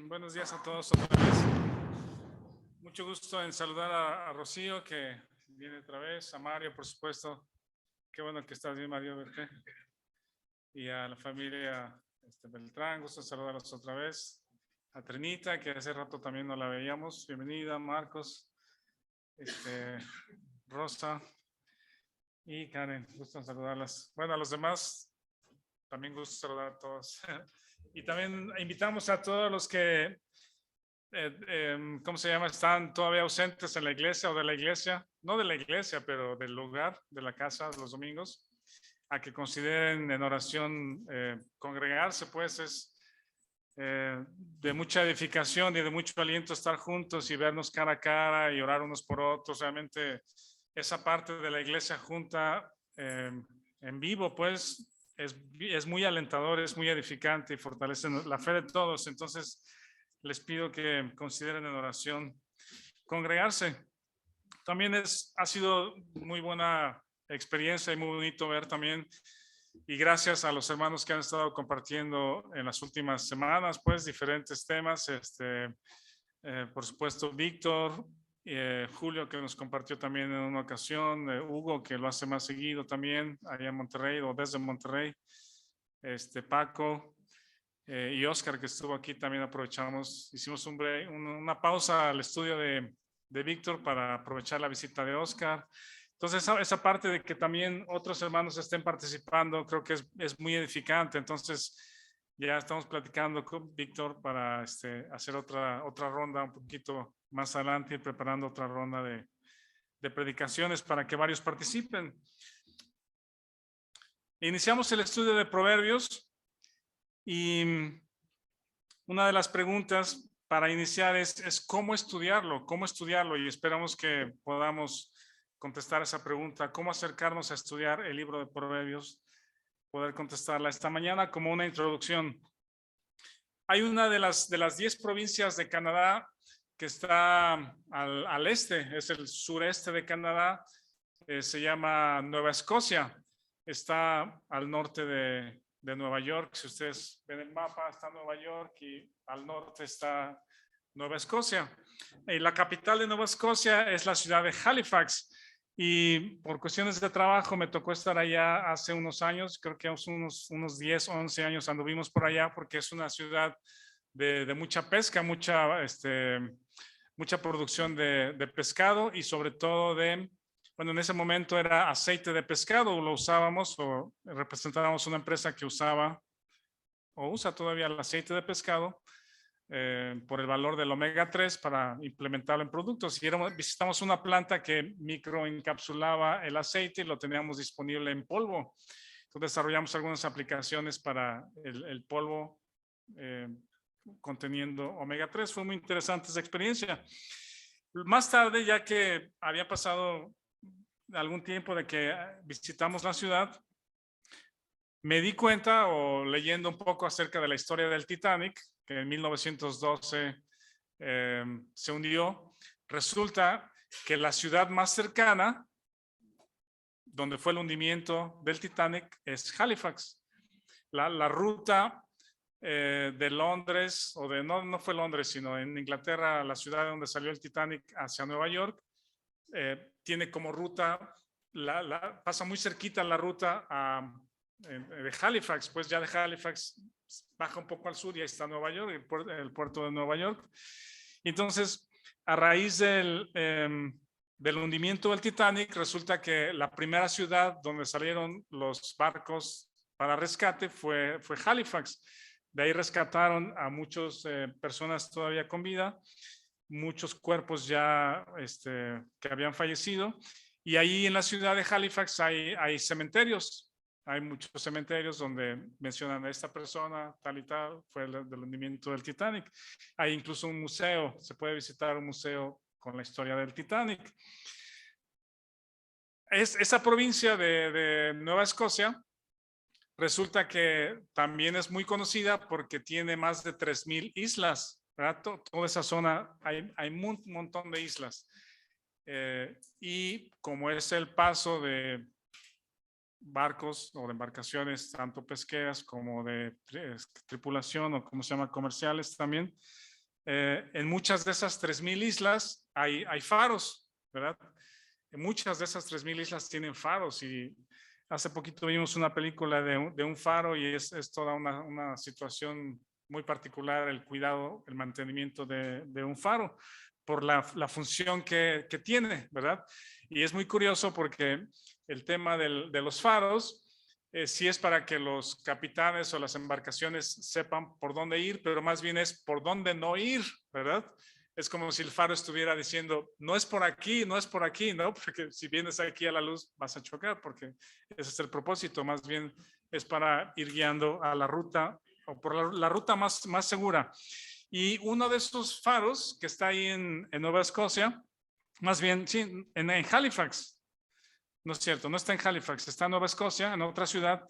Buenos días a todos otra vez. Mucho gusto en saludar a Rocío, que viene otra vez, a Mario, por supuesto. Qué bueno que estás bien, Mario, verte. Y a la familia Beltrán, gusto saludarlos otra vez. A Trinita, que hace rato también no la veíamos. Bienvenida, Marcos, Rosa y Karen, gusto en saludarlas. Bueno, a los demás, también gusto saludar a todos. Y también invitamos a todos los que ¿cómo se llama? Están todavía ausentes en la iglesia o de la iglesia, no de la iglesia, pero del lugar, de la casa, los domingos, a que consideren en oración congregarse, pues es de mucha edificación y de mucho aliento estar juntos y vernos cara a cara y orar unos por otros. Realmente esa parte de la iglesia junta en vivo, pues es muy alentador, es muy edificante y fortalece la fe de todos. Entonces, les pido que consideren en oración congregarse. También ha sido muy buena experiencia y muy bonito ver también, y gracias a los hermanos que han estado compartiendo en las últimas semanas, pues diferentes temas. Por supuesto, Víctor, Julio, que nos compartió también en una ocasión, Hugo, que lo hace más seguido también allá en Monterrey o desde Monterrey, Paco, y Oscar, que estuvo aquí. También aprovechamos, hicimos una pausa al estudio de Víctor para aprovechar la visita de Oscar. Entonces, esa parte de que también otros hermanos estén participando, creo que es muy edificante. Entonces, ya estamos platicando con Víctor para hacer otra ronda un poquito más adelante y preparando otra ronda de predicaciones para que varios participen. Iniciamos el estudio de Proverbios. Y una de las preguntas para iniciar es cómo estudiarlo, y esperamos que podamos contestar esa pregunta, cómo acercarnos a estudiar el libro de Proverbios, poder contestarla esta mañana como una introducción. Hay una de las 10 provincias de Canadá que está al este, es el sureste de Canadá, se llama Nueva Escocia, está al norte de Nueva York. Si ustedes ven el mapa, está Nueva York y al norte está Nueva Escocia. Y la capital de Nueva Escocia es la ciudad de Halifax. Y por cuestiones de trabajo me tocó estar allá hace unos años, creo que unos 10, 11 años anduvimos por allá, porque es una ciudad de mucha pesca, mucha producción de pescado, y sobre todo bueno, en ese momento era aceite de pescado, lo usábamos o representábamos una empresa que usaba o usa todavía el aceite de pescado por el valor del omega 3 para implementarlo en productos. Y visitamos una planta que microencapsulaba el aceite y lo teníamos disponible en polvo. Entonces desarrollamos algunas aplicaciones para el polvo conteniendo omega 3. Fue muy interesante esa experiencia. Más tarde, ya que había pasado algún tiempo de que visitamos la ciudad, me di cuenta, o leyendo un poco acerca de la historia del Titanic, que en 1912 se hundió, resulta que la ciudad más cercana, donde fue el hundimiento del Titanic, es Halifax. La ruta de Londres, o no fue Londres, sino en Inglaterra, la ciudad donde salió el Titanic, hacia Nueva York, tiene como ruta, pasa muy cerquita la ruta de Halifax. Pues ya de Halifax baja un poco al sur y ahí está Nueva York, el puerto de Nueva York. Entonces, a raíz del hundimiento del Titanic, resulta que la primera ciudad donde salieron los barcos para rescate fue Halifax. De ahí rescataron a muchas personas todavía con vida, muchos cuerpos ya que habían fallecido. Y ahí en la ciudad de Halifax hay cementerios. Hay muchos cementerios donde mencionan a esta persona, tal y tal, fue del hundimiento del Titanic. Hay incluso un museo, se puede visitar un museo con la historia del Titanic. Esa provincia de Nueva Escocia resulta que también es muy conocida porque tiene más de 3,000 islas. Toda esa zona hay un montón de islas. Y como es el paso de barcos o de embarcaciones, tanto pesqueras como de tripulación, o como se llama, comerciales también, en muchas de esas 3,000 islas hay faros, ¿verdad? En muchas de esas 3,000 islas tienen faros y hace poquito vimos una película de un faro y es toda una situación muy particular, el cuidado, el mantenimiento de un faro por la función que tiene, ¿verdad? Y es muy curioso porque el tema de los faros sí es para que los capitanes o las embarcaciones sepan por dónde ir, pero más bien es por dónde no ir, ¿verdad? Es como si el faro estuviera diciendo, no es por aquí, no es por aquí, ¿no? Porque si vienes aquí a la luz vas a chocar, porque ese es el propósito, más bien es para ir guiando a la ruta o por la ruta más segura. Y uno de esos faros que está ahí en Nueva Escocia, más bien, sí, en Halifax, no es cierto, no está en Halifax, está en Nueva Escocia, en otra ciudad.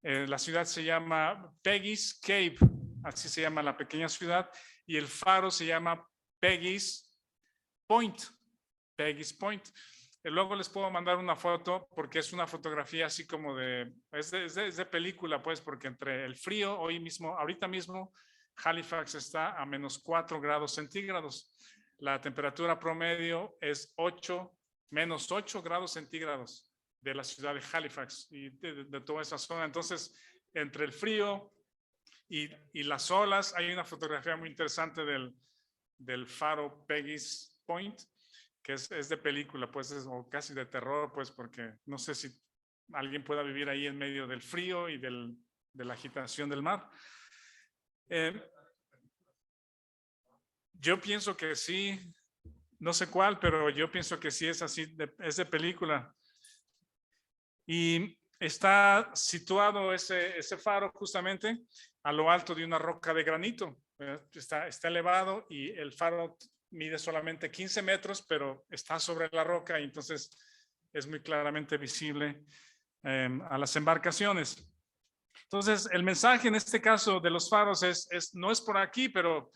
La ciudad se llama Peggy's Cave, así se llama la pequeña ciudad, y el faro se llama Peggy's Point. Peggy's Point. Luego les puedo mandar una foto porque es una fotografía así como es de película, pues, porque entre el frío, ahorita mismo, Halifax está a -4 grados centígrados. La temperatura promedio es menos 8 grados centígrados de la ciudad de Halifax y de toda esa zona. Entonces, entre el frío y las olas, hay una fotografía muy interesante del faro Peggy's Point, que es de película, pues, o casi de terror, pues, porque no sé si alguien pueda vivir ahí en medio del frío y de la agitación del mar. Yo pienso que sí, no sé cuál, pero yo pienso que sí es así, es de película. Y está situado ese faro justamente a lo alto de una roca de granito. Está elevado y el faro mide solamente 15 metros, pero está sobre la roca y entonces es muy claramente visible a las embarcaciones. Entonces, el mensaje en este caso de los faros no es por aquí, pero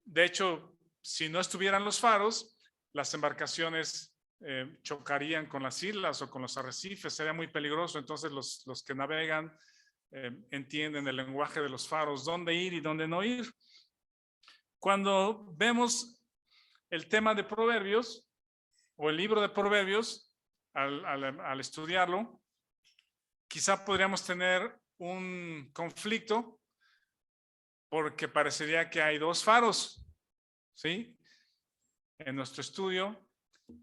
de hecho, si no estuvieran los faros, las embarcaciones chocarían con las islas o con los arrecifes, sería muy peligroso. Entonces los que navegan entienden el lenguaje de los faros, dónde ir y dónde no ir. Cuando vemos el tema de Proverbios o el libro de Proverbios, al estudiarlo, quizá podríamos tener un conflicto porque parecería que hay dos faros, ¿sí? En nuestro estudio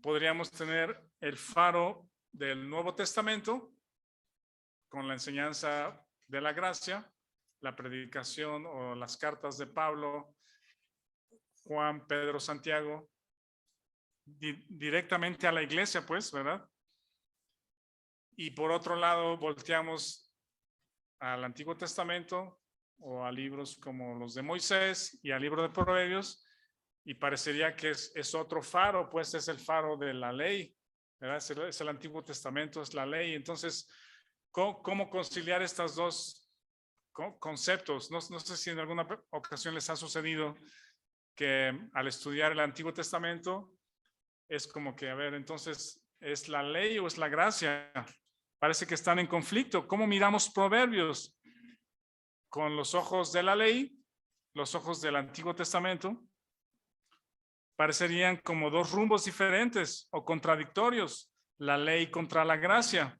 podríamos tener el faro del Nuevo Testamento con la enseñanza de la gracia, la predicación o las cartas de Pablo, Juan, Pedro, Santiago, directamente a la iglesia, pues, ¿verdad? Y por otro lado, volteamos al Antiguo Testamento o a libros como los de Moisés y al libro de Proverbios y parecería que es otro faro, pues es el faro de la ley, ¿verdad? Es el Antiguo Testamento, es la ley. Entonces, ¿cómo conciliar estos dos conceptos? No sé si en alguna ocasión les ha sucedido que al estudiar el Antiguo Testamento es como que, a ver, entonces, ¿es la ley o es la gracia? Parece que están en conflicto. ¿Cómo miramos Proverbios? Con los ojos de la ley, los ojos del Antiguo Testamento, parecerían como dos rumbos diferentes o contradictorios, la ley contra la gracia.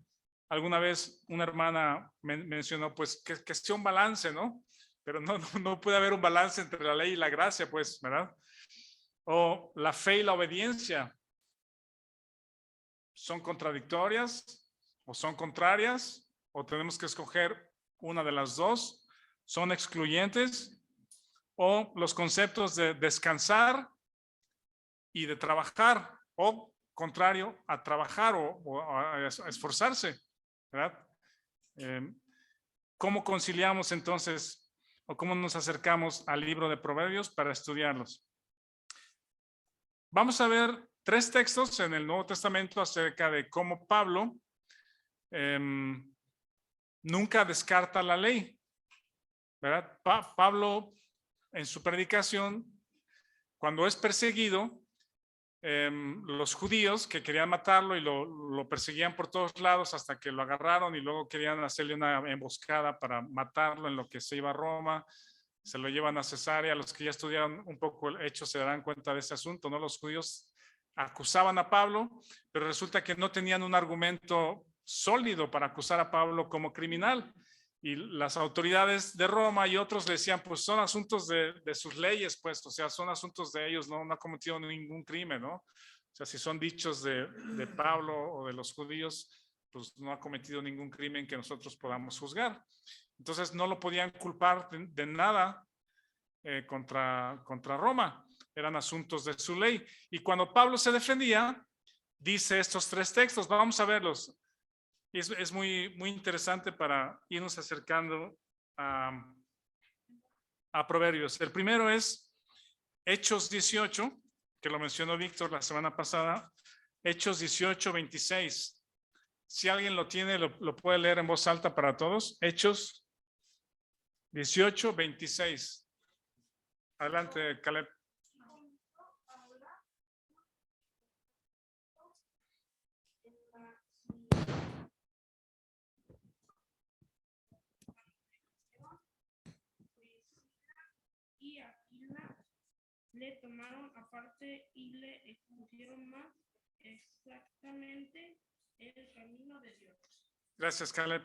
Alguna vez una hermana mencionó pues que sea un balance, ¿no? Pero no puede haber un balance entre la ley y la gracia, pues, ¿verdad? O la fe y la obediencia. ¿Son contradictorias o son contrarias? ¿O tenemos que escoger una de las dos? ¿Son excluyentes? ¿O los conceptos de descansar y de trabajar, o contrario, a trabajar o a esforzarse, ¿verdad? ¿Cómo conciliamos entonces o cómo nos acercamos al libro de Proverbios para estudiarlos? Vamos a ver 3 textos en el Nuevo Testamento acerca de cómo Pablo nunca descarta la ley, ¿verdad? Pablo en su predicación, cuando es perseguido, los judíos que querían matarlo y lo perseguían por todos lados hasta que lo agarraron y luego querían hacerle una emboscada para matarlo en lo que se iba a Roma. se lo llevan a Cesarea. Los que ya estudiaron un poco el hecho se darán cuenta de ese asunto, ¿no? Los judíos acusaban a Pablo, pero resulta que no tenían un argumento sólido para acusar a Pablo como criminal. Y las autoridades de Roma y otros le decían, pues son asuntos de sus leyes, pues, o sea, son asuntos de ellos, no ha cometido ningún crimen, ¿no? O sea, si son dichos de Pablo o de los judíos, pues no ha cometido ningún crimen que nosotros podamos juzgar. Entonces no lo podían culpar de nada contra Roma. Eran asuntos de su ley. Y cuando Pablo se defendía, dice estos 3 textos. Vamos a verlos. Es muy interesante para irnos acercando a Proverbios. El primero es Hechos 18, que lo mencionó Víctor la semana pasada. Hechos 18, 26. Si alguien lo tiene, lo puede leer en voz alta para todos. Hechos 18, 26. Adelante, Caleb. Y Aquila le tomaron aparte y le expusieron más exactamente el camino de Dios. Gracias, Caleb.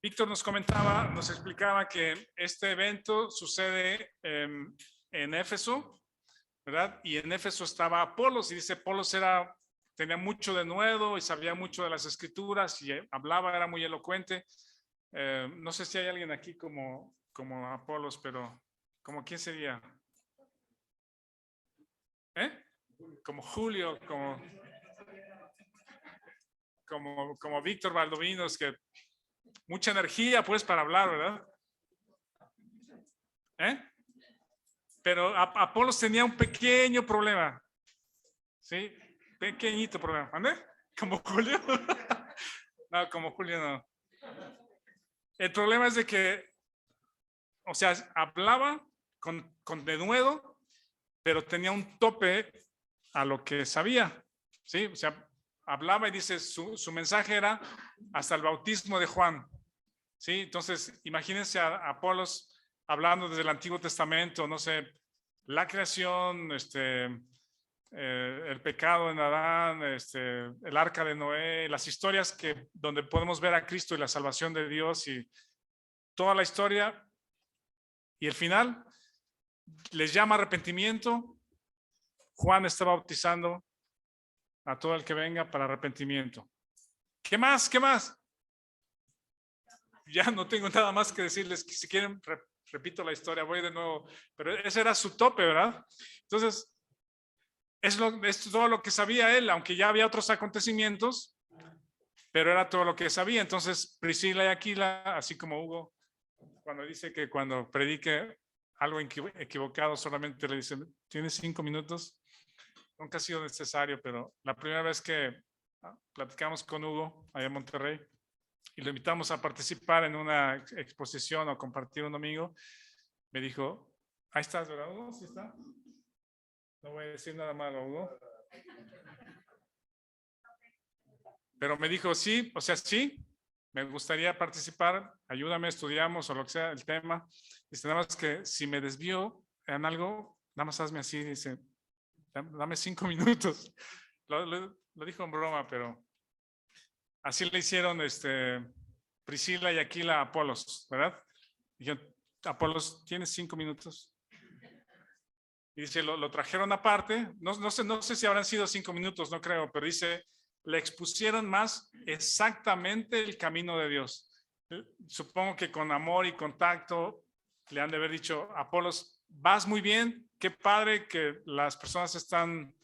Víctor nos explicaba que este evento sucede en Éfeso, ¿verdad? Y en Éfeso estaba Apolos, y dice Apolos tenía mucho de nuevo y sabía mucho de las escrituras y hablaba, era muy elocuente. No sé si hay alguien aquí como Apolos, pero ¿como quién sería? Como Julio, como Víctor Valdovinos, que mucha energía pues para hablar, ¿verdad? Pero Apolos tenía un pequeño problema, ¿sí? Pequeñito problema, ¿ande? ¿Como Julio? No, como Julio no. El problema es de que, o sea, hablaba con denuedo, pero tenía un tope a lo que sabía, ¿sí? O sea, hablaba y dice, su mensaje era hasta el bautismo de Juan, ¿sí? Entonces, imagínense a Apolos hablando desde el Antiguo Testamento, no sé, la creación, el pecado en Adán, el arca de Noé, las historias donde podemos ver a Cristo y la salvación de Dios y toda la historia, y el final les llama arrepentimiento. Juan está bautizando a todo el que venga para arrepentimiento. ¿Qué más? ¿Qué más? Ya no tengo nada más que decirles. Si quieren, repito la historia, voy de nuevo. Pero ese era su tope, ¿verdad? Entonces, es todo lo que sabía él, aunque ya había otros acontecimientos, pero era todo lo que sabía. Entonces, Priscila y Aquila, así como Hugo, cuando dice que cuando predique algo equivocado, solamente le dicen, ¿tienes 5 minutos? Nunca ha sido necesario, pero la primera vez que platicamos con Hugo allá en Monterrey y lo invitamos a participar en una exposición o compartir un domingo, me dijo, ahí estás, ¿verdad, Hugo? ¿Sí está? No voy a decir nada malo, Hugo. Pero me dijo, sí, o sea, sí, me gustaría participar, ayúdame, estudiamos o lo que sea el tema. Dice, nada más que si me desvío en algo, nada más hazme así, dice, dame 5 minutos. Lo dijo en broma, pero así le hicieron Priscila y Aquila a Apolos, ¿verdad? Dijeron, Apolos, ¿tienes 5 minutos? Y dice, lo trajeron aparte, no sé si habrán sido 5 minutos, no creo, pero dice, le expusieron más exactamente el camino de Dios. Supongo que con amor y contacto le han de haber dicho, Apolos, vas muy bien, qué padre que las personas están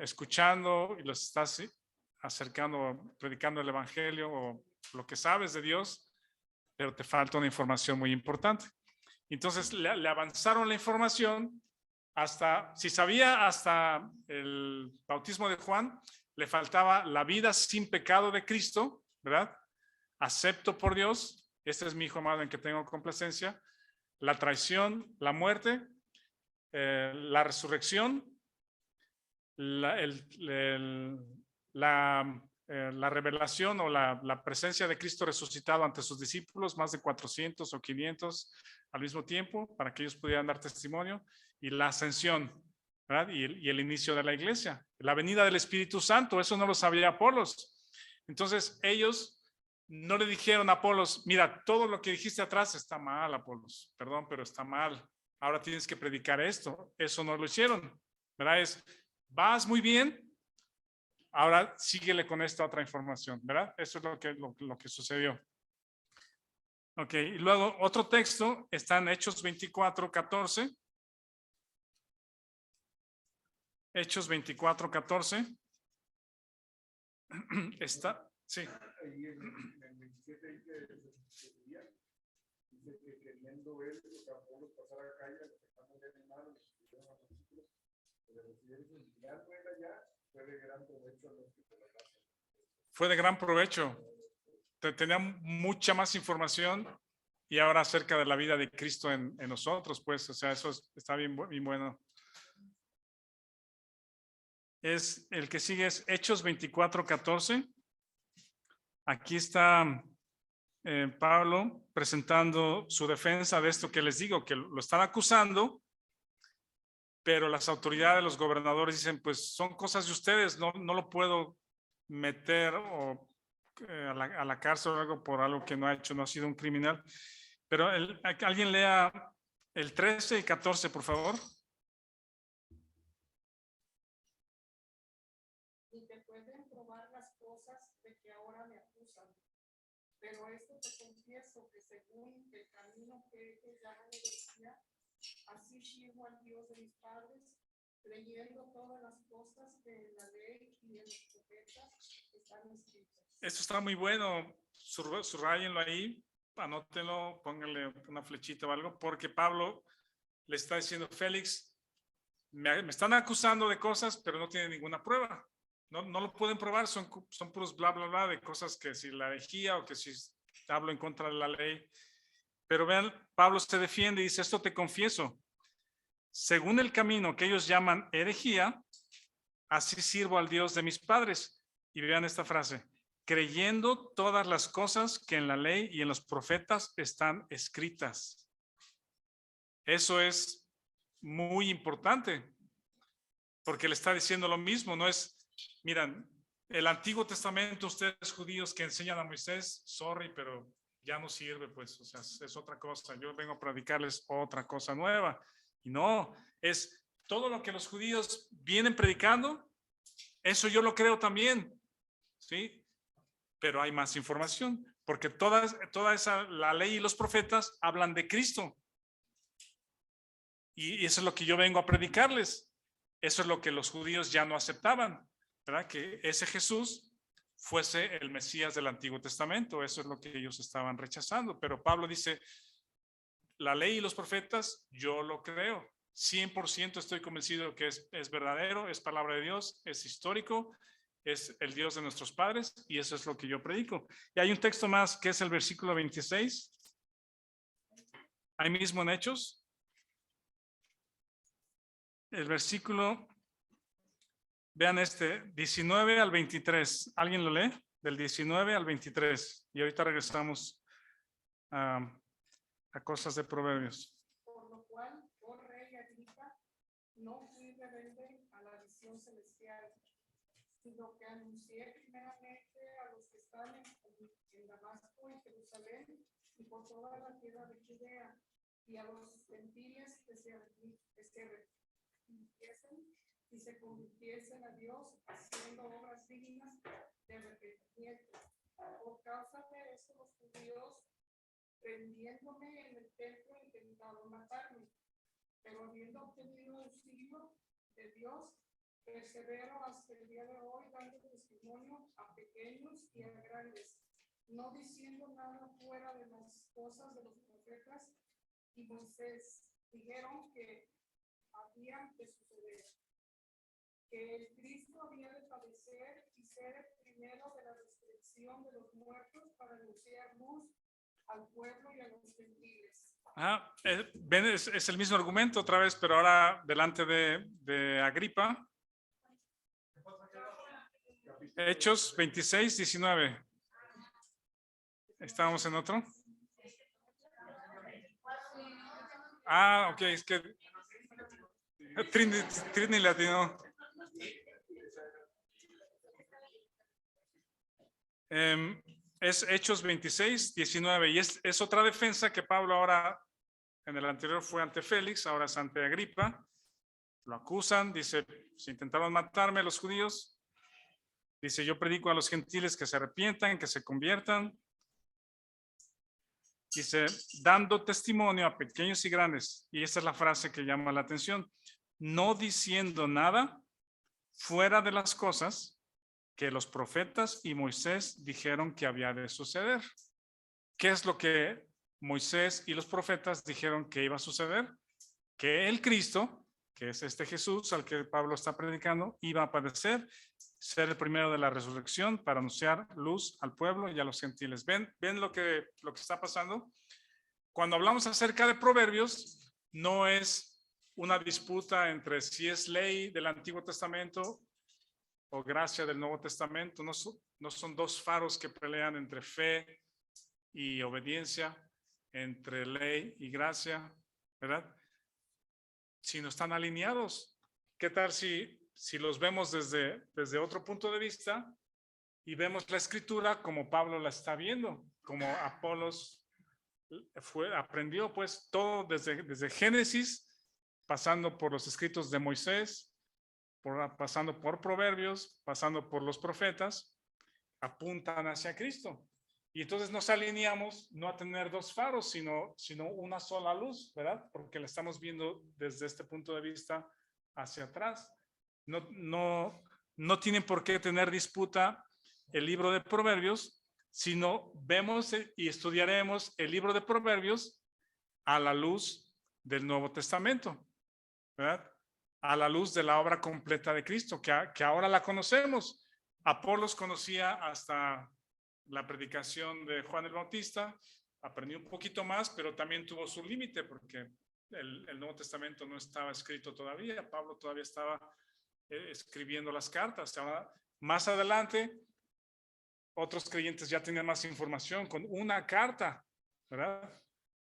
escuchando y los estás acercando, predicando el evangelio o lo que sabes de Dios, pero te falta una información muy importante. Entonces le avanzaron la información hasta, si sabía hasta el bautismo de Juan, le faltaba la vida sin pecado de Cristo, ¿verdad? Acepto por Dios, este es mi hijo amado en que tengo complacencia, la traición, la muerte, la resurrección, el la revelación o la presencia de Cristo resucitado ante sus discípulos, más de 400 o 500 al mismo tiempo, para que ellos pudieran dar testimonio, y la ascensión, ¿verdad? Y el inicio de la iglesia, la venida del Espíritu Santo, eso no lo sabía Apolos. Entonces ellos no le dijeron a Apolos, mira, todo lo que dijiste atrás está mal, Apolos, perdón, pero está mal, ahora tienes que predicar esto. Eso no lo hicieron, ¿verdad? Vas muy bien, ahora síguele con esta otra información, ¿verdad? Eso es lo que sucedió. Ok, y luego otro texto está en Hechos 24:14. Hechos 24:14. Está, sí. Ahí en el 27 dice que queriendo él que Apolos pasara a calle, los hermanos de animales, los escribieron a los discípulos, que le recibieron mirando él allá, fue de gran provecho a los que por la gracia. Fue de gran provecho. Tenía mucha más información y ahora acerca de la vida de Cristo en nosotros, pues, o sea, eso está bien bueno. El que sigue es Hechos 24:14. Aquí está Pablo presentando su defensa de esto que les digo, que lo están acusando, pero las autoridades, los gobernadores dicen, pues son cosas de ustedes, no lo puedo meter o a la cárcel o algo por algo que no ha hecho, no ha sido un criminal. Pero alguien lea el 13 y 14, por favor. Y te pueden probar las cosas de que ahora me acusan. Pero esto te confieso que según el camino que ellos llaman herejía, así sirvo al Dios de mis padres, creyendo todas las cosas que en la ley y en los profetas están escritas. Esto está muy bueno, subrayenlo ahí, anótenlo, pónganle una flechita o algo, porque Pablo le está diciendo, Félix, me están acusando de cosas, pero no tienen ninguna prueba. No lo pueden probar, son puros bla, bla, bla de cosas que si la herejía o que si hablo en contra de la ley. Pero vean, Pablo se defiende y dice, esto te confieso. Según el camino que ellos llaman herejía, así sirvo al Dios de mis padres. Y vean esta frase, creyendo todas las cosas que en la ley y en los profetas están escritas. Eso es muy importante, porque le está diciendo lo mismo, no es, miran, el Antiguo Testamento, ustedes judíos que enseñan a Moisés, sorry, pero ya no sirve, pues, o sea, es otra cosa, yo vengo a predicarles otra cosa nueva, y no, es todo lo que los judíos vienen predicando, eso yo lo creo también, ¿sí? Pero hay más información, porque toda esa, la ley y los profetas hablan de Cristo, y eso es lo que yo vengo a predicarles. Eso es lo que los judíos ya no aceptaban, ¿verdad? Que ese Jesús fuese el Mesías del Antiguo Testamento. Eso es lo que ellos estaban rechazando. Pero Pablo dice, la ley y los profetas, yo lo creo. 100% estoy convencido de que es verdadero, es palabra de Dios, es histórico, es el Dios de nuestros padres y eso es lo que yo predico. Y hay un texto más que es el versículo 26. Ahí mismo en Hechos. El versículo, vean 19 al 23. ¿Alguien lo lee? Del 19 al 23. Y ahorita regresamos a cosas de Proverbios. Por lo cual, oh rey Agripa, no fui rebelde a la visión celestial, sino que anuncié primeramente a los que están en Damasco y Jerusalén y por toda la tierra de Judea y a los gentiles que se y se convirtiesen a Dios haciendo obras dignas de arrepentimiento. Por causa de eso los judíos, prendiéndome en el templo, intentaron matarme, pero habiendo obtenido auxilio de Dios, persevero hasta el día de hoy dando testimonio a pequeños y a grandes, no diciendo nada fuera de las cosas de los profetas y Moisés. Dijeron que habían de suceder, que el Cristo había de padecer y ser el primero de la resurrección de los muertos para anunciar luz al pueblo y a los gentiles. Ven, es el mismo argumento otra vez, pero ahora delante de Agripa. Hechos 26, 19. ¿Estábamos en otro? Ah, ok, es que Trini latino. Es Hechos 26, 19 y es otra defensa que Pablo ahora, en el anterior fue ante Félix, ahora es ante Agripa. Lo acusan, dice, se intentaron matarme los judíos. Dice, yo predico a los gentiles que se arrepientan, que se conviertan. Dice, dando testimonio a pequeños y grandes. Y esta es la frase que llama la atención. No diciendo nada fuera de las cosas que los profetas y Moisés dijeron que había de suceder. ¿Qué es lo que Moisés y los profetas dijeron que iba a suceder? Que el Cristo, que es este Jesús al que Pablo está predicando, iba a padecer, ser el primero de la resurrección para anunciar luz al pueblo y a los gentiles. ¿Ven lo que está pasando? Cuando hablamos acerca de Proverbios, no es una disputa entre si es ley del Antiguo Testamento o gracia del Nuevo Testamento. No son dos faros que pelean entre fe y obediencia, entre ley y gracia, ¿verdad? Sino están alineados. ¿Qué tal si los vemos desde otro punto de vista y vemos la escritura como Pablo la está viendo, como Apolos aprendió pues todo desde Génesis, pasando por los escritos de Moisés, pasando por Proverbios, pasando por los profetas, apuntan hacia Cristo. Y entonces nos alineamos no a tener dos faros, sino una sola luz, ¿verdad? Porque la estamos viendo desde este punto de vista hacia atrás. No tiene por qué tener disputa el libro de Proverbios, sino vemos y estudiaremos el libro de Proverbios a la luz del Nuevo Testamento, ¿verdad? A la luz de la obra completa de Cristo, que ahora la conocemos. Apolos conocía hasta la predicación de Juan el Bautista, aprendió un poquito más, pero también tuvo su límite porque el Nuevo Testamento no estaba escrito todavía. Pablo todavía estaba escribiendo las cartas. Ahora, más adelante, otros creyentes ya tenían más información con una carta, ¿verdad?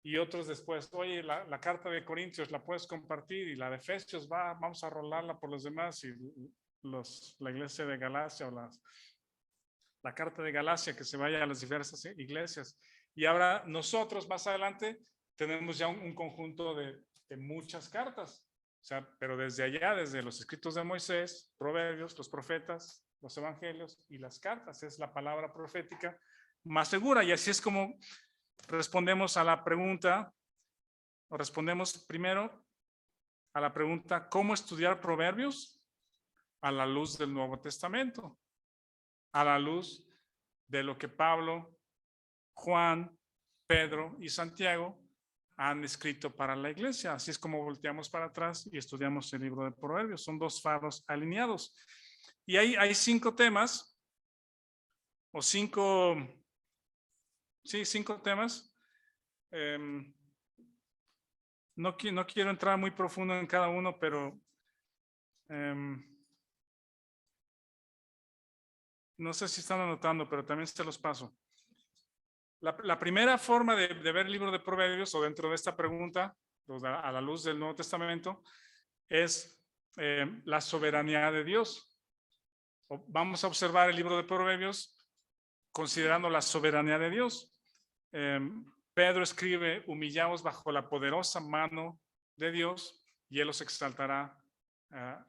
Y otros después, oye, la carta de Corintios la puedes compartir y la de Efesios vamos a rolarla por los demás y la iglesia de Galacia o la carta de Galacia que se vaya a las diversas iglesias. Y ahora nosotros más adelante tenemos ya un conjunto de muchas cartas. O sea, pero desde allá, desde los escritos de Moisés, Proverbios, los profetas, los evangelios y las cartas, es la palabra profética más segura. Y así es como respondemos a la pregunta, o respondemos primero a la pregunta, ¿cómo estudiar Proverbios? A la luz del Nuevo Testamento, a la luz de lo que Pablo, Juan, Pedro y Santiago han escrito para la iglesia. Así es como volteamos para atrás y estudiamos el libro de Proverbios. Son dos faros alineados. Y hay 5 temas, o 5 temas. No quiero entrar muy profundo en cada uno, pero no sé si están anotando, pero también se los paso. La primera forma de ver el libro de Proverbios, o dentro de esta pregunta, a la luz del Nuevo Testamento, es la soberanía de Dios. Vamos a observar el libro de Proverbios considerando la soberanía de Dios. Pedro escribe, humillaos bajo la poderosa mano de Dios y Él os exaltará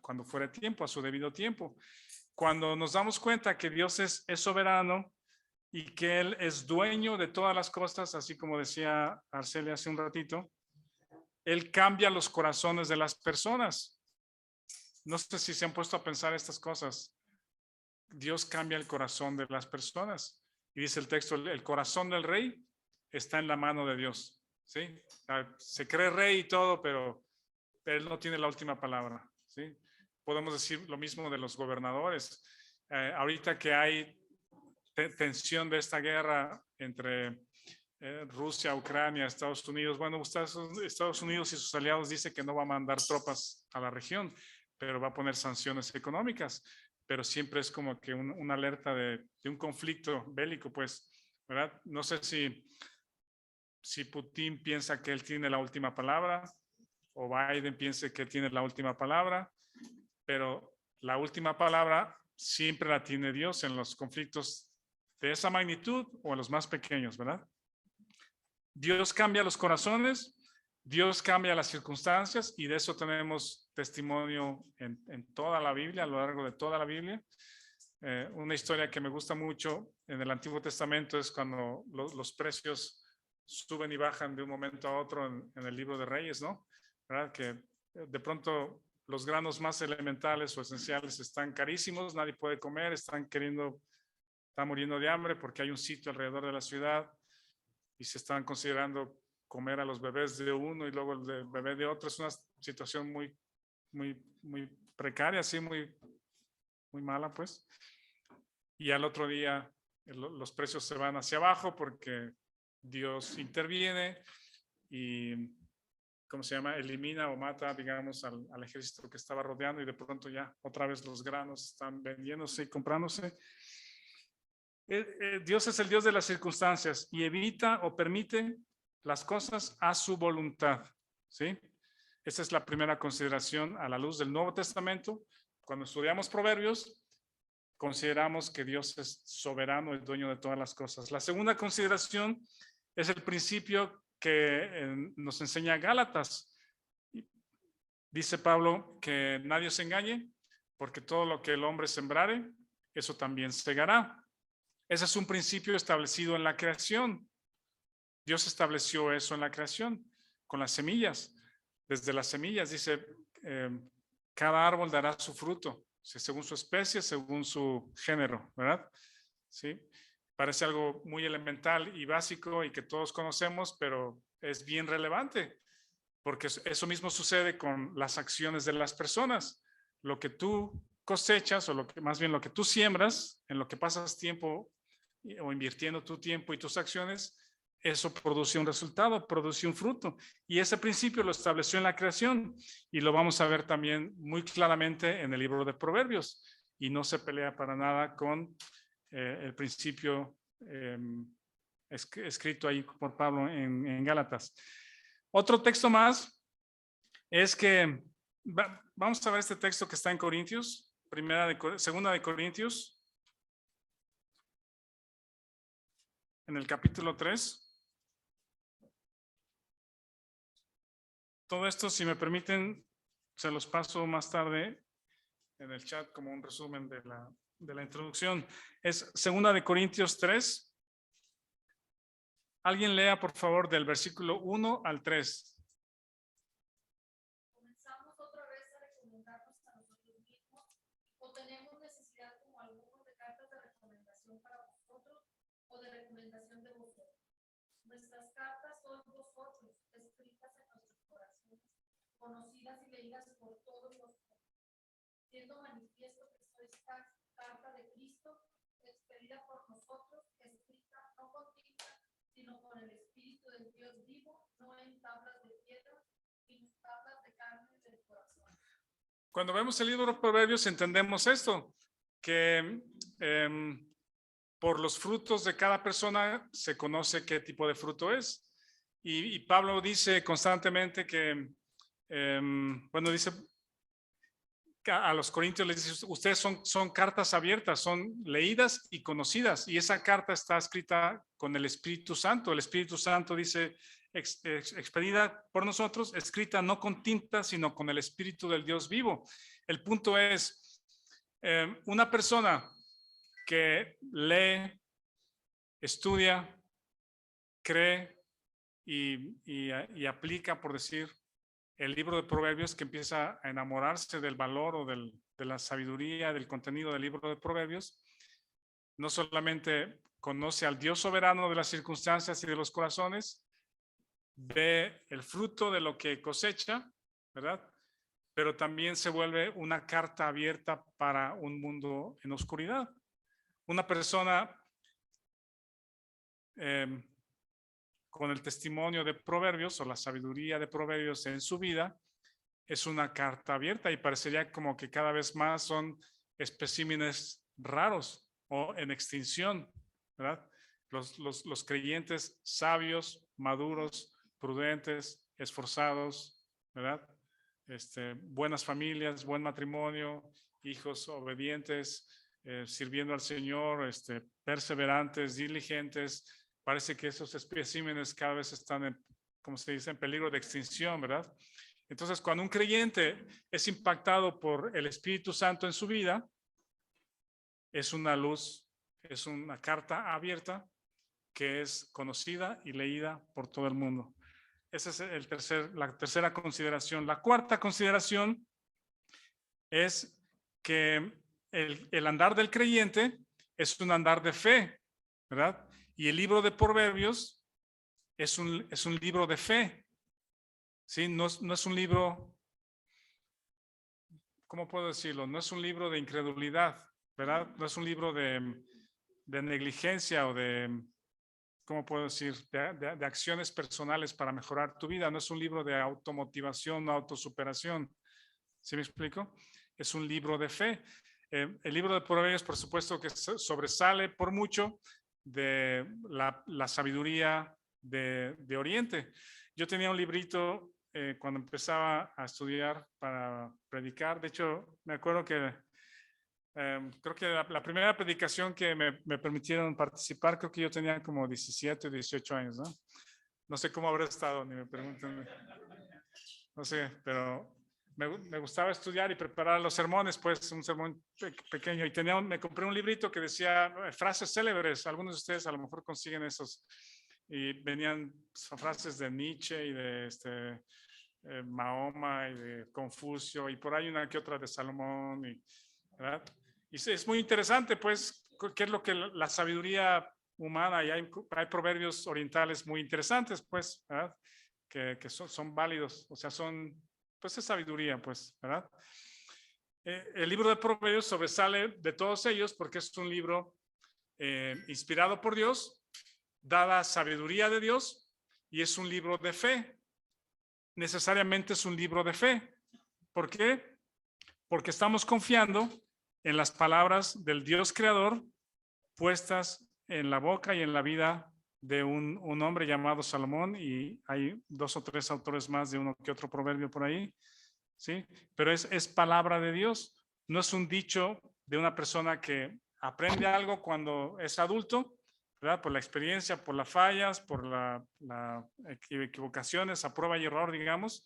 cuando fuere tiempo, a su debido tiempo. Cuando nos damos cuenta que Dios es soberano y que Él es dueño de todas las cosas, así como decía Arcelia hace un ratito, Él cambia los corazones de las personas. No sé si se han puesto a pensar estas cosas. Dios cambia el corazón de las personas. Y dice el texto, el corazón del rey está en la mano de Dios. ¿Sí? Se cree rey y todo, pero Él no tiene la última palabra. ¿Sí? Podemos decir lo mismo de los gobernadores. Ahorita que hay tensión de esta guerra entre Rusia, Ucrania, Estados Unidos. Bueno, Estados Unidos y sus aliados dicen que no va a mandar tropas a la región, pero va a poner sanciones económicas. pero siempre es como que una alerta de un conflicto bélico, pues, ¿verdad? No sé si Putin piensa que él tiene la última palabra o Biden piensa que tiene la última palabra, pero la última palabra siempre la tiene Dios en los conflictos de esa magnitud o en los más pequeños, ¿verdad? Dios cambia los corazones, Dios cambia las circunstancias y de eso tenemos testimonio en toda la Biblia, a lo largo de toda la Biblia. Una historia que me gusta mucho en el Antiguo Testamento es cuando los precios suben y bajan de un momento a otro en el libro de Reyes, ¿no? ¿Verdad? Que de pronto los granos más elementales o esenciales están carísimos, nadie puede comer, están muriendo de hambre porque hay un sitio alrededor de la ciudad y se están considerando comer a los bebés de uno y luego el bebé de otro. Es una situación muy precaria, así muy mala, pues. Y al otro día los precios se van hacia abajo porque Dios interviene y, ¿cómo se llama? Elimina o mata, digamos, al ejército que estaba rodeando y de pronto ya otra vez los granos están vendiéndose y comprándose. Dios es el Dios de las circunstancias y evita o permite las cosas a su voluntad, ¿sí? Esa es la primera consideración a la luz del Nuevo Testamento. Cuando estudiamos Proverbios, consideramos que Dios es soberano, el dueño de todas las cosas. La segunda consideración es el principio que nos enseña Gálatas. Dice Pablo que nadie se engañe, porque todo lo que el hombre sembrare, eso también segará. Ese es un principio establecido en la creación. Dios estableció eso en la creación, con las semillas. Desde las semillas dice, cada árbol dará su fruto, según su especie, según su género, ¿verdad? Sí. Parece algo muy elemental y básico y que todos conocemos, pero es bien relevante, porque eso mismo sucede con las acciones de las personas. Lo que tú cosechas, o más bien lo que tú siembras, en lo que pasas tiempo o invirtiendo tu tiempo y tus acciones, eso produce un resultado, produce un fruto. Y ese principio lo estableció en la creación y lo vamos a ver también muy claramente en el libro de Proverbios. Y no se pelea para nada con el principio escrito ahí por Pablo en Gálatas. Otro texto más es que vamos a ver este texto que está en Corintios, segunda de Corintios, en el capítulo 3. Todo esto, si me permiten, se los paso más tarde en el chat como un resumen de la introducción. Es segunda de Corintios 3. Alguien lea, por favor, del versículo 1 al 3. Comenzamos otra vez a recomendarnos a nosotros mismos, o tenemos necesidad como algunos de cartas de recomendación para vosotros o de recomendación de vosotros. Nuestras cartas son vosotros, escritas en nuestros corazones, conocidas y leídas por todos los hombres, siendo manifiesto que sois carta de Cristo, expedida por nosotros, escrita no con tinta, sino con el Espíritu del Dios vivo, no en tablas de piedra, sino en tablas de carne del corazón. Cuando vemos el libro de Proverbios entendemos esto, que por los frutos de cada persona se conoce qué tipo de fruto es. Y Pablo dice constantemente que, dice a los corintios, les dice, ustedes son cartas abiertas, son leídas y conocidas. Y esa carta está escrita con el Espíritu Santo. El Espíritu Santo dice, expedida por nosotros, escrita no con tinta, sino con el Espíritu del Dios vivo. El punto es, una persona que lee, estudia, cree y aplica, por decir, el libro de Proverbios, que empieza a enamorarse del valor o de la sabiduría, del contenido del libro de Proverbios, no solamente conoce al Dios soberano de las circunstancias y de los corazones, ve el fruto de lo que cosecha, ¿verdad? Pero también se vuelve una carta abierta para un mundo en oscuridad. Una persona con el testimonio de Proverbios o la sabiduría de Proverbios en su vida es una carta abierta y parecería como que cada vez más son especímenes raros o en extinción, ¿verdad? Los creyentes sabios, maduros, prudentes, esforzados, ¿verdad? Buenas familias, buen matrimonio, hijos obedientes, sirviendo al Señor, perseverantes, diligentes. Parece que esos especímenes cada vez están en, como se dice, en peligro de extinción, ¿verdad? Entonces, cuando un creyente es impactado por el Espíritu Santo en su vida, es una luz, es una carta abierta que es conocida y leída por todo el mundo. Esa es la tercera consideración. La cuarta consideración es que el andar del creyente es un andar de fe, ¿verdad? Y el libro de Proverbios es un libro de fe, ¿sí? No es un libro, ¿cómo puedo decirlo? No es un libro de incredulidad, ¿verdad? No es un libro de negligencia o de, ¿cómo puedo decir? De acciones personales para mejorar tu vida. No es un libro de automotivación o autosuperación. ¿Sí me explico? Es un libro de fe. El libro de Proverbios, por supuesto, que sobresale por mucho de la sabiduría de Oriente. Yo tenía un librito cuando empezaba a estudiar para predicar. De hecho, me acuerdo que creo que la primera predicación que me permitieron participar, creo que yo tenía como 17 o 18 años, ¿no? No sé cómo habrá estado, ni me pregunten. No sé, pero me gustaba estudiar y preparar los sermones, pues un sermón pequeño. Y me compré un librito que decía frases célebres. Algunos de ustedes a lo mejor consiguen esos. Y venían frases de Nietzsche y de Mahoma y de Confucio y por ahí una que otra de Salomón, ¿verdad? Y es muy interesante, pues, qué es lo que la sabiduría humana, y hay proverbios orientales muy interesantes, pues, ¿verdad? Que son válidos, o sea, pues es sabiduría, pues, ¿verdad? El libro de Proverbios sobresale de todos ellos porque es un libro inspirado por Dios, dada sabiduría de Dios, y es un libro de fe. Necesariamente es un libro de fe. ¿Por qué? Porque estamos confiando en las palabras del Dios creador puestas en la boca y en la vida de un hombre llamado Salomón, y hay 2 o 3 autores más de uno que otro proverbio por ahí, ¿sí? Pero es palabra de Dios, no es un dicho de una persona que aprende algo cuando es adulto, ¿verdad? Por la experiencia, por las fallas, por las equivocaciones, a prueba y error, digamos,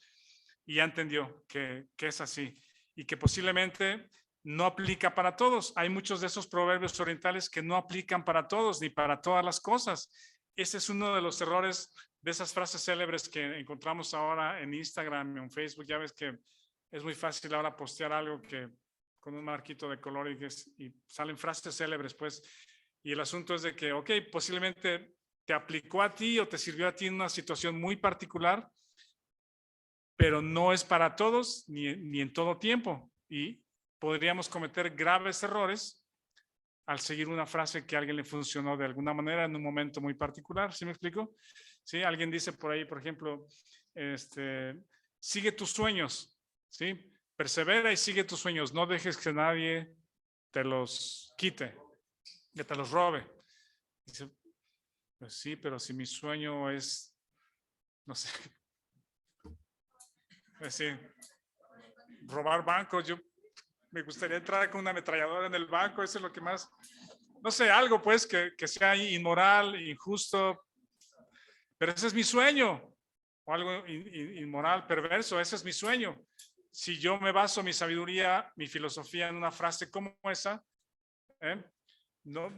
y ya entendió que es así y que posiblemente no aplica para todos. Hay muchos de esos proverbios orientales que no aplican para todos ni para todas las cosas. Ese es uno de los errores de esas frases célebres que encontramos ahora en Instagram y en Facebook. Ya ves que es muy fácil ahora postear algo que con un marquito de color y salen frases célebres, pues. Y el asunto es de que, ok, posiblemente te aplicó a ti o te sirvió a ti en una situación muy particular, pero no es para todos ni en todo tiempo. Y podríamos cometer graves errores al seguir una frase que a alguien le funcionó de alguna manera en un momento muy particular. ¿Sí me explico? ¿Sí? Alguien dice por ahí, por ejemplo, sigue tus sueños, ¿sí? Persevera y sigue tus sueños. No dejes que nadie te los quite, que te los robe. Dice, pues sí, pero si mi sueño es, no sé, es decir, robar bancos, yo me gustaría entrar con una ametralladora en el banco, eso es lo que más, no sé, algo pues que sea inmoral, injusto, pero ese es mi sueño, o algo inmoral, perverso, ese es mi sueño. Si yo me baso mi sabiduría, mi filosofía en una frase como esa, no,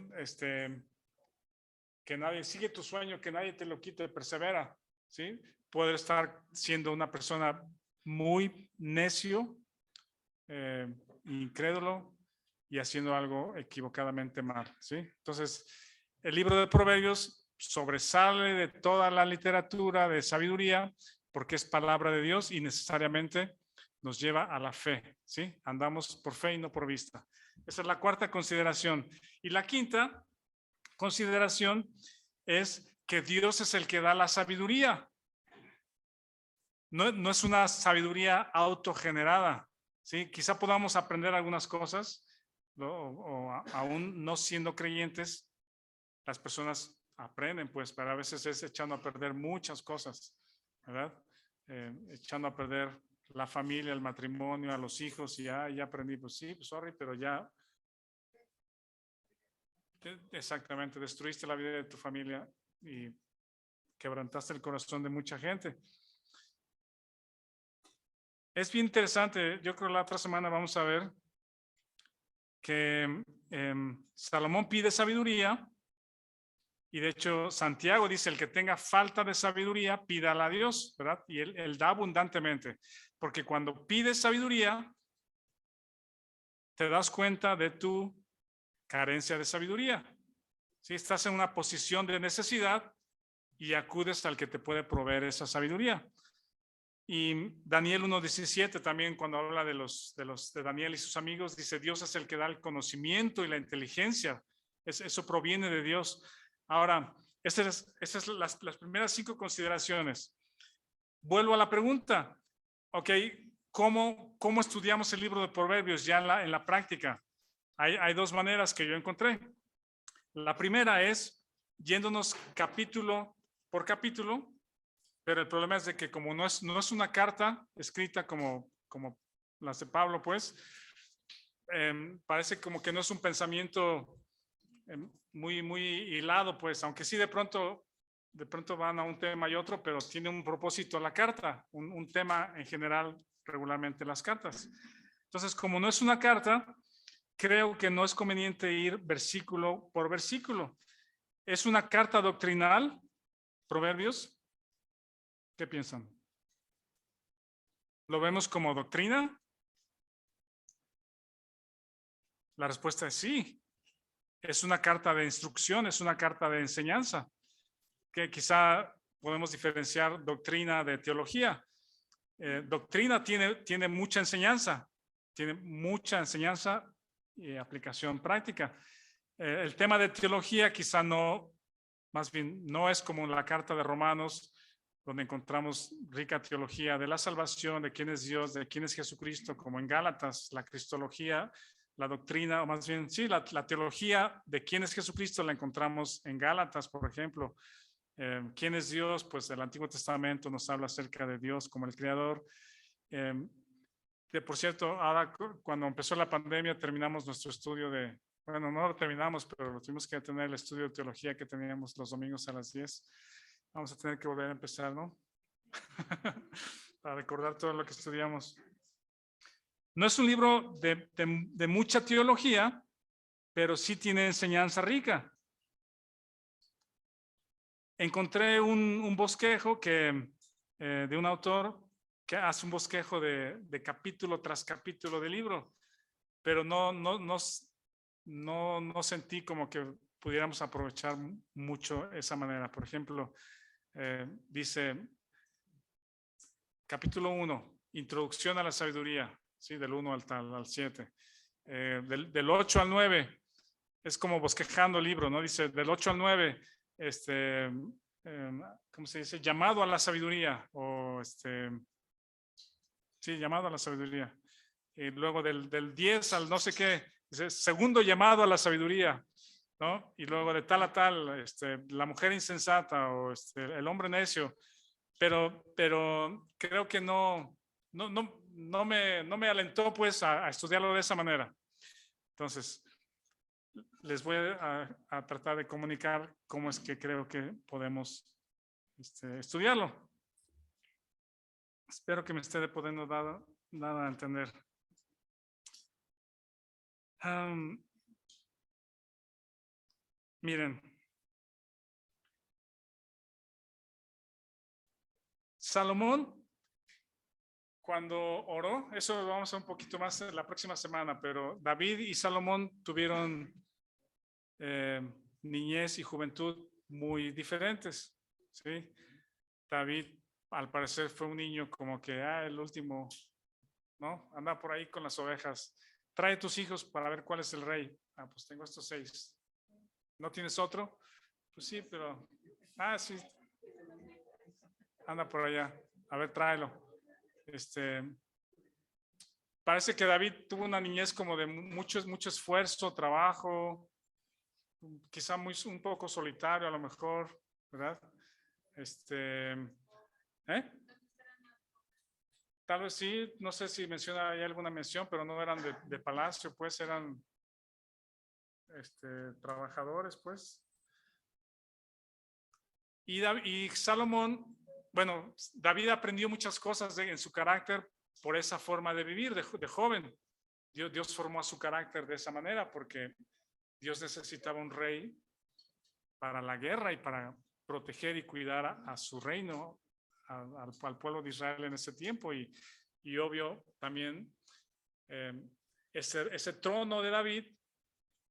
que nadie sigue tu sueño, que nadie te lo quite, persevera, ¿sí? Puede estar siendo una persona muy necio, incrédulo y haciendo algo equivocadamente mal, ¿sí? Entonces, el libro de Proverbios sobresale de toda la literatura de sabiduría porque es palabra de Dios y necesariamente nos lleva a la fe, ¿sí? Andamos por fe y no por vista. Esa es la cuarta consideración. Y la quinta consideración es que Dios es el que da la sabiduría. No es una sabiduría autogenerada, ¿sí? Quizá podamos aprender algunas cosas, aún no siendo creyentes, las personas aprenden, pues, pero a veces es echando a perder muchas cosas, ¿verdad? Echando a perder la familia, el matrimonio, a los hijos, y ya aprendí, pues sí, pues sorry, pero ya exactamente destruiste la vida de tu familia y quebrantaste el corazón de mucha gente. Es bien interesante, yo creo que la otra semana vamos a ver que Salomón pide sabiduría. Y de hecho, Santiago dice, el que tenga falta de sabiduría, pídala a Dios, ¿verdad? Y él da abundantemente. Porque cuando pides sabiduría, te das cuenta de tu carencia de sabiduría. Si estás en una posición de necesidad y acudes al que te puede proveer esa sabiduría. Y Daniel 1:17 también, cuando habla de Daniel y sus amigos, dice, Dios es el que da el conocimiento y la inteligencia. Eso proviene de Dios. Ahora, esas son las primeras 5 consideraciones. Vuelvo a la pregunta. Ok, ¿cómo estudiamos el libro de Proverbios ya en la práctica? Hay 2 maneras que yo encontré. La primera es yéndonos capítulo por capítulo, pero el problema es de que como no es una carta escrita como las de Pablo, pues, parece como que no es un pensamiento muy hilado, pues, aunque sí de pronto van a un tema y otro, pero tiene un propósito la carta, un tema en general regularmente las cartas. Entonces, como no es una carta, creo que no es conveniente ir versículo por versículo. ¿Es una carta doctrinal, Proverbios? ¿Qué piensan? ¿Lo vemos como doctrina? La respuesta es sí. Es una carta de instrucción, es una carta de enseñanza, que quizá podemos diferenciar doctrina de teología. Doctrina tiene mucha enseñanza y aplicación práctica. El tema de teología quizá no, más bien no es como la carta de Romanos, donde encontramos rica teología de la salvación, de quién es Dios, de quién es Jesucristo, como en Gálatas, la cristología, la doctrina, o más bien, sí, la teología de quién es Jesucristo la encontramos en Gálatas, por ejemplo. ¿Quién es Dios? Pues el Antiguo Testamento nos habla acerca de Dios como el Creador. Por cierto, ahora cuando empezó la pandemia terminamos nuestro estudio bueno, no lo terminamos, pero tuvimos que tener el estudio de teología que teníamos los domingos a las 10. Vamos a tener que volver a empezar, ¿no? Para recordar todo lo que estudiamos. No es un libro de mucha teología, pero sí tiene enseñanza rica. Encontré un bosquejo de un autor que hace un bosquejo de capítulo tras capítulo del libro, pero no sentí como que pudiéramos aprovechar mucho esa manera. Por ejemplo, dice capítulo 1, introducción a la sabiduría, ¿sí? Del 1 al 7. Del 8 al 9 es como bosquejando el libro, ¿no? Dice del 8 al 9, ¿cómo se dice? Llamado a la sabiduría, o sí, llamado a la sabiduría. Y luego del 10 al no sé qué, dice segundo llamado a la sabiduría, ¿no? Y luego de tal a tal, la mujer insensata o el hombre necio. Pero creo que no me alentó pues a estudiarlo de esa manera. Entonces, les voy a tratar de comunicar cómo es que creo que podemos estudiarlo. Espero que me esté podiendo dar a entender. Miren, Salomón, cuando oró, eso lo vamos a un poquito más la próxima semana, pero David y Salomón tuvieron niñez y juventud muy diferentes, ¿sí? David, al parecer, fue un niño como que, el último, ¿no? Anda por ahí con las ovejas. Trae tus hijos para ver cuál es el rey. Pues tengo estos 6. ¿No tienes otro? Pues sí, pero, sí. Anda por allá. A ver, tráelo. parece que David tuvo una niñez como de mucho esfuerzo, trabajo, quizá un poco solitario a lo mejor, ¿verdad? Tal vez sí, no sé si menciona ahí alguna mención, pero no eran de palacio, pues eran trabajadores, pues. Y Salomón, bueno, David aprendió muchas cosas en su carácter por esa forma de vivir de joven. Dios formó a su carácter de esa manera porque Dios necesitaba un rey para la guerra y para proteger y cuidar a su reino, al pueblo de Israel en ese tiempo. Y obvio también ese trono de David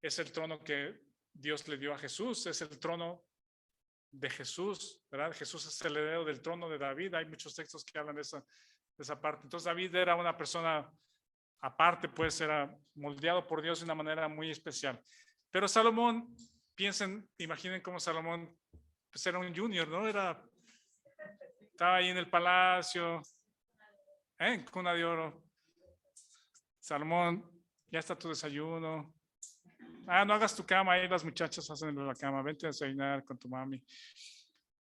es el trono que Dios le dio a Jesús, es el trono de Jesús, ¿verdad? Jesús es el heredero del trono de David. Hay muchos textos que hablan de esa parte. Entonces David era una persona aparte, pues era moldeado por Dios de una manera muy especial. Pero Salomón, imaginen cómo Salomón pues era un junior, ¿no? Estaba ahí en el palacio, en cuna de oro. Salomón, ya está tu desayuno. No hagas tu cama, ahí las muchachas hacen la cama. Vente a desayunar con tu mami.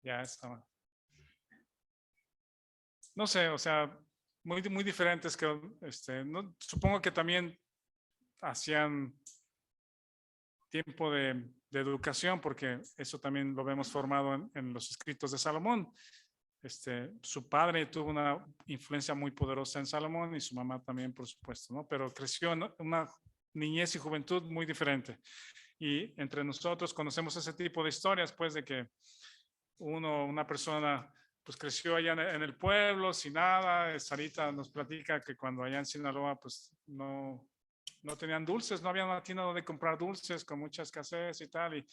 Ya está. No sé, o sea, muy diferentes que no, supongo que también hacían tiempo de educación, porque eso también lo vemos formado en los escritos de Salomón. Su padre tuvo una influencia muy poderosa en Salomón y su mamá también, por supuesto, ¿no? Pero creció en una niñez y juventud muy diferente. Y entre nosotros conocemos ese tipo de historias, pues, de que una persona pues creció allá en el pueblo sin nada. Sarita nos platica que cuando allá en Sinaloa pues no tenían dulces, no había una tienda donde comprar dulces, con mucha escasez y tal, y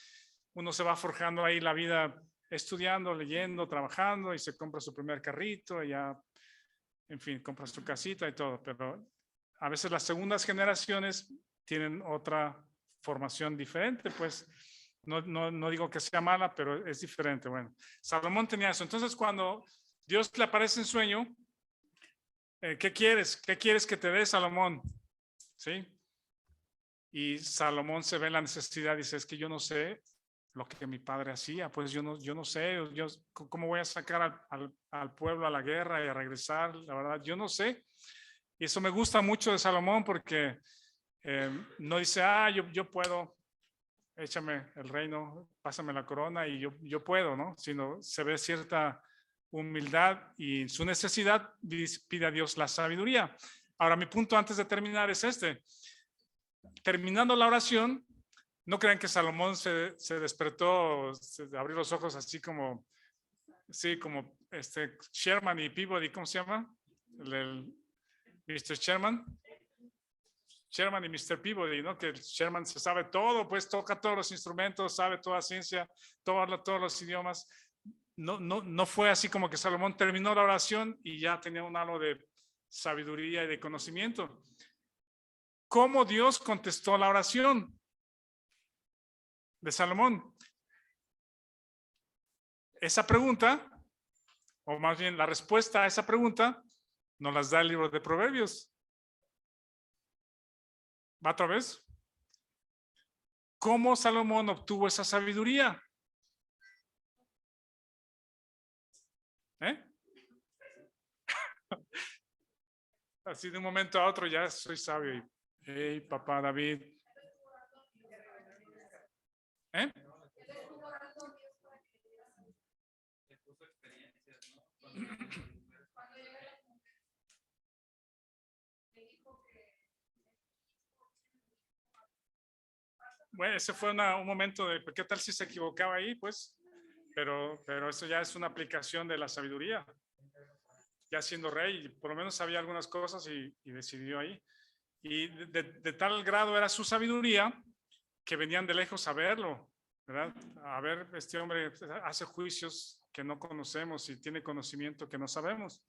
uno se va forjando ahí la vida estudiando, leyendo, trabajando, y se compra su primer carrito y ya, en fin, compra su casita y todo. Pero a veces las segundas generaciones tienen otra formación diferente, pues. No digo que sea mala, pero es diferente. Bueno, Salomón tenía eso. Entonces, cuando Dios le aparece en sueño, ¿qué quieres? ¿Qué quieres que te dé, Salomón? ¿Sí? Y Salomón se ve en la necesidad, dice, es que yo no sé lo que mi padre hacía, pues yo no sé, ¿cómo voy a sacar al pueblo a la guerra y a regresar? La verdad, yo no sé. Y eso me gusta mucho de Salomón porque no dice, yo puedo, échame el reino, pásame la corona y yo puedo, ¿no? Sino se ve cierta humildad y su necesidad pide a Dios la sabiduría. Ahora, mi punto antes de terminar es terminando la oración, no crean que Salomón se despertó, abrió los ojos así como Sherman y Peabody, ¿cómo se llama? El Mr. Sherman y Mr. Peabody, ¿no? Que Sherman se sabe todo, pues toca todos los instrumentos, sabe toda ciencia, todos los idiomas. No fue así como que Salomón terminó la oración y ya tenía un halo de sabiduría y de conocimiento. ¿Cómo Dios contestó la oración de Salomón? Esa pregunta, o más bien la respuesta a esa pregunta, nos las da el libro de Proverbios. ¿Va otra vez? ¿Cómo Salomón obtuvo esa sabiduría? Así de un momento a otro ya soy sabio. Hey, papá David. Bueno, ese fue un momento de, ¿qué tal si se equivocaba ahí? Pues, pero eso ya es una aplicación de la sabiduría. Ya siendo rey, por lo menos sabía algunas cosas y decidió ahí. Y de tal grado era su sabiduría que venían de lejos a verlo, ¿verdad? A ver, este hombre hace juicios que no conocemos y tiene conocimiento que no sabemos.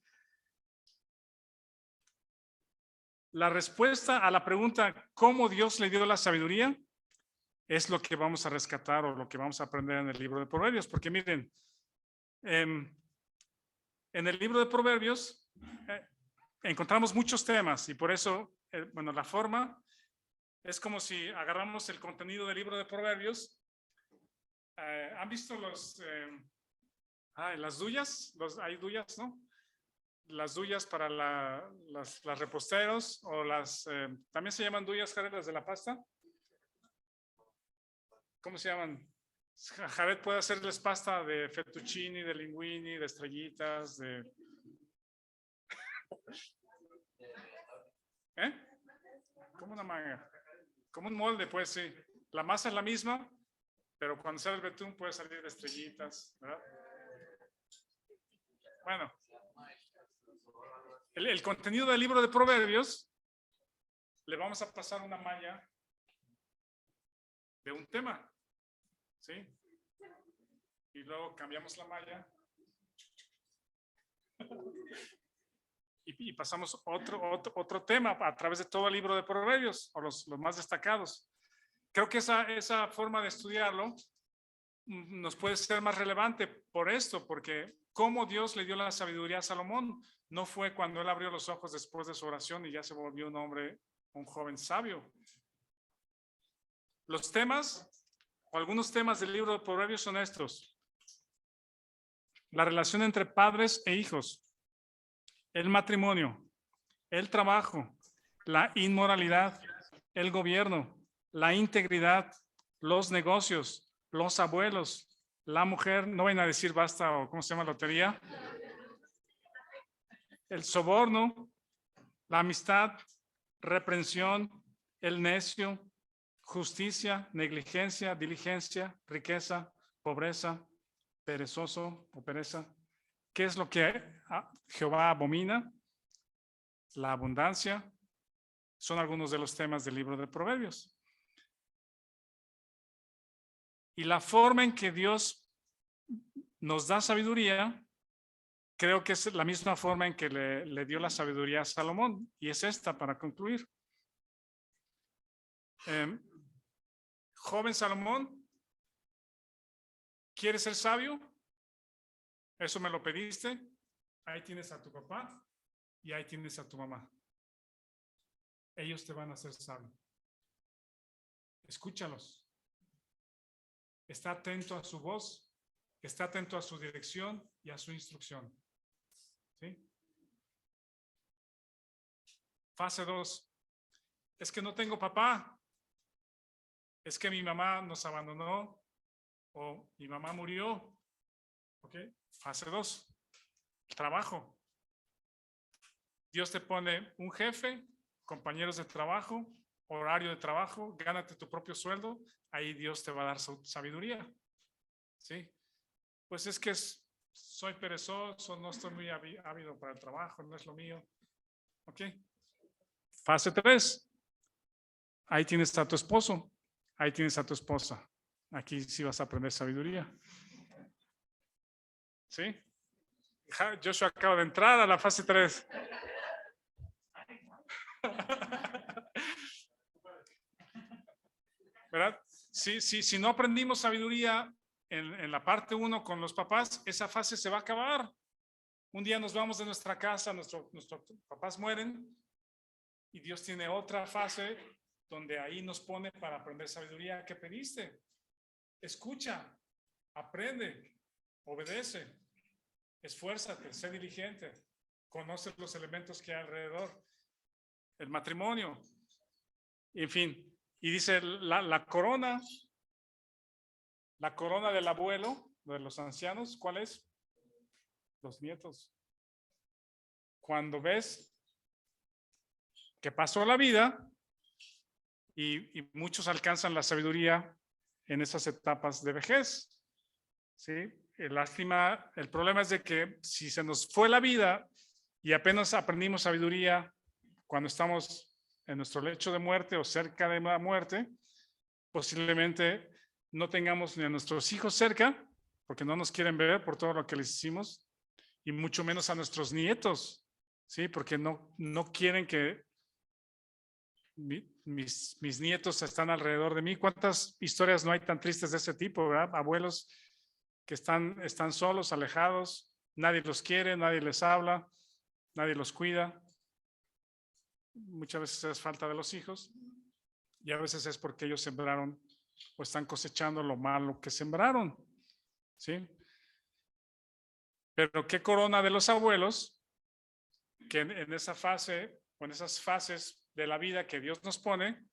La respuesta a la pregunta, ¿cómo Dios le dio la sabiduría? Es lo que vamos a rescatar o lo que vamos a aprender en el libro de Proverbios. Porque miren, en el libro de Proverbios, encontramos muchos temas y por eso, bueno, la forma es como si agarramos el contenido del libro de Proverbios. ¿Han visto las duyas? Hay duyas, ¿no? Las duyas para las reposteros o también se llaman duyas, Jared, las de la pasta. ¿Cómo se llaman? Jared puede hacerles pasta de fettuccini, de linguini, de estrellitas, Como una manga. Como un molde, pues sí. La masa es la misma, pero cuando sale el betún puede salir de estrellitas, ¿verdad? Bueno, el contenido del libro de Proverbios, le vamos a pasar una malla de un tema, ¿sí? Y luego cambiamos la malla y pasamos otro tema a través de todo el libro de Proverbios, o los más destacados. Creo que esa forma de estudiarlo nos puede ser más relevante por esto, porque cómo Dios le dio la sabiduría a Salomón no fue cuando él abrió los ojos después de su oración y ya se volvió un joven sabio. Los temas, o algunos temas del libro de Proverbios son estos: la relación entre padres e hijos, el matrimonio, el trabajo, la inmoralidad, el gobierno, la integridad, los negocios, los abuelos, la mujer, no vayan a decir basta o cómo se llama, lotería, el soborno, la amistad, reprensión, el necio, justicia, negligencia, diligencia, riqueza, pobreza, perezoso o pereza. ¿Qué es lo que Jehová abomina? La abundancia. Son algunos de los temas del libro de Proverbios. Y la forma en que Dios nos da sabiduría, creo que es la misma forma en que le dio la sabiduría a Salomón. Y es esta, para concluir. Joven Salomón, ¿quieres ser sabio? Eso me lo pediste. Ahí tienes a tu papá y ahí tienes a tu mamá. Ellos te van a hacer sabio. Escúchalos. Está atento a su voz, está atento a su dirección y a su instrucción. ¿Sí? Fase 2. Es que no tengo papá. Es que mi mamá nos abandonó o mi mamá murió. ¿Ok? Fase 2. Trabajo. Dios te pone un jefe, compañeros de trabajo, horario de trabajo, gánate tu propio sueldo, ahí Dios te va a dar su sabiduría. ¿Sí? Pues es que soy perezoso, no estoy muy ávido para el trabajo, no es lo mío. ¿Ok? Fase 3. Ahí tienes a tu esposo, ahí tienes a tu esposa. Aquí sí vas a aprender sabiduría. ¿Sí? Joshua acaba de entrar a la fase 3. ¿Verdad? Si no aprendimos sabiduría en la parte 1 con los papás, esa fase se va a acabar. Un día nos vamos de nuestra casa, nuestros papás mueren y Dios tiene otra fase donde ahí nos pone para aprender sabiduría. ¿Qué pediste? Escucha, aprende, obedece, esfuérzate, sé diligente, conoce los elementos que hay alrededor. El matrimonio, en fin. Y dice la corona del abuelo, de los ancianos, ¿cuál es? Los nietos. Cuando ves que pasó la vida y muchos alcanzan la sabiduría en esas etapas de vejez. ¿Sí? Lástima, el problema es de que si se nos fue la vida y apenas aprendimos sabiduría cuando estamos en nuestro lecho de muerte o cerca de la muerte, posiblemente no tengamos ni a nuestros hijos cerca, porque no nos quieren ver por todo lo que les hicimos, y mucho menos a nuestros nietos, ¿sí? Porque no quieren que mis nietos están alrededor de mí. ¿Cuántas historias no hay tan tristes de ese tipo, verdad? Abuelos que están solos, alejados, nadie los quiere, nadie les habla, nadie los cuida. muchas veces es falta de los hijos y a veces es porque ellos sembraron o están cosechando lo malo que sembraron, ¿sí? Pero qué corona de los abuelos que en esa fase o en esas fases de la vida que Dios nos pone,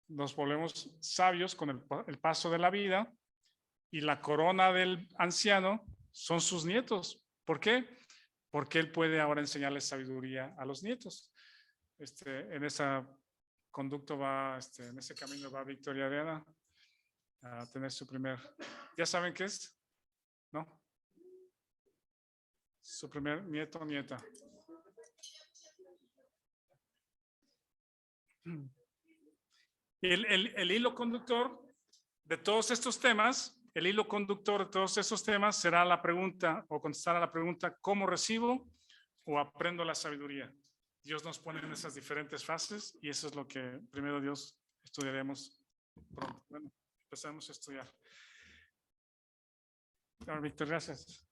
nos volvemos sabios con el paso de la vida y la corona del anciano son sus nietos. ¿Por qué? Porque él puede ahora enseñarles sabiduría a los nietos. En ese conducto va, en ese camino va Victoria Arena a tener su primer, ¿ya saben qué es? ¿No? Su primer nieto o nieta. El hilo conductor de todos estos temas, el hilo conductor de todos estos temas será la pregunta o contestar a la pregunta, ¿cómo recibo o aprendo la sabiduría? Dios nos pone en esas diferentes fases y eso es lo que primero Dios estudiaremos pronto. Bueno, empezamos a estudiar. Víctor, gracias.